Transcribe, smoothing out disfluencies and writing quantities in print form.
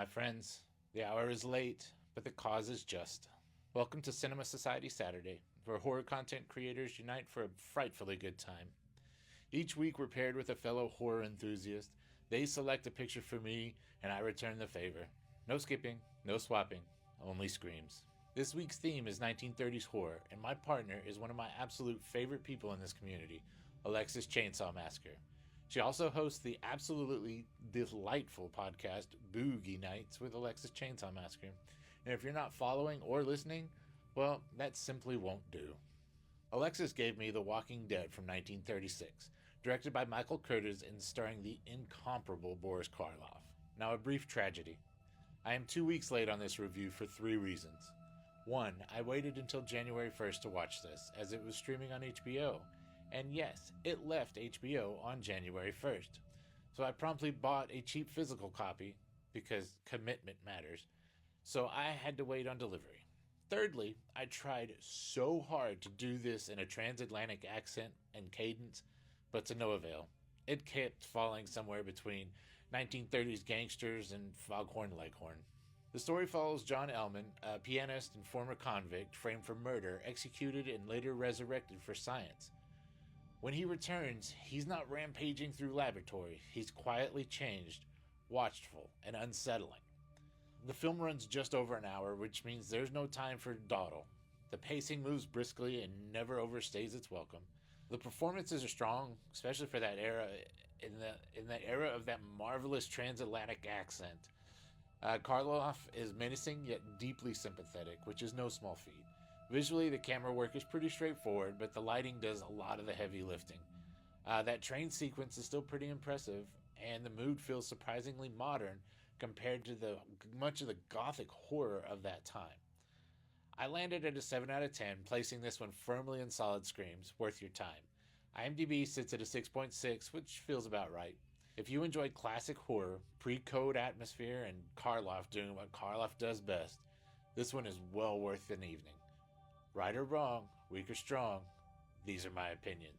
My friends, the hour is late, but the cause is just. Welcome to Cinema Society Saturday, where horror content creators unite for a frightfully good time. Each week we're paired with a fellow horror enthusiast. They select a picture for me, and I return the favor. No skipping, no swapping, only screams. This week's theme is 1930s horror, and my partner is one of my absolute favorite people in this community, Alexis Chainsaw Massacre. She also hosts the absolutely delightful podcast Boogie Nights with Alexis Chainsaw Massacre. And if you're not following or listening, well, that simply won't do. Alexis gave me The Walking Dead from 1936, directed by Michael Curtiz and starring the incomparable Boris Karloff. Now, a brief tragedy. I am 2 weeks late on this review for 3 reasons. 1, I waited until January 1st to watch this, as it was streaming on HBO. And yes, it left HBO on January 1st. So I promptly bought a cheap physical copy, because commitment matters, so I had to wait on delivery. Thirdly, I tried so hard to do this in a transatlantic accent and cadence, but to no avail. It kept falling somewhere between 1930s gangsters and Foghorn Leghorn. The story follows John Ellman, a pianist and former convict framed for murder, executed and later resurrected for science. When he returns, he's not rampaging through laboratories. He's quietly changed, watchful, and unsettling. The film runs just over an hour, which means there's no time for dawdle. The pacing moves briskly and never overstays its welcome. The performances are strong, especially for that era, in that era of that marvelous transatlantic accent. Karloff is menacing yet deeply sympathetic, which is no small feat. Visually, the camera work is pretty straightforward, but the lighting does a lot of the heavy lifting. That train sequence is still pretty impressive, and the mood feels surprisingly modern compared to much of the gothic horror of that time. I landed at a 7 out of 10, placing this one firmly in solid screams, worth your time. IMDb sits at a 6.6, which feels about right. If you enjoyed classic horror, pre-code atmosphere, and Karloff doing what Karloff does best, this one is well worth an evening. Right or wrong, weak or strong, these are my opinions.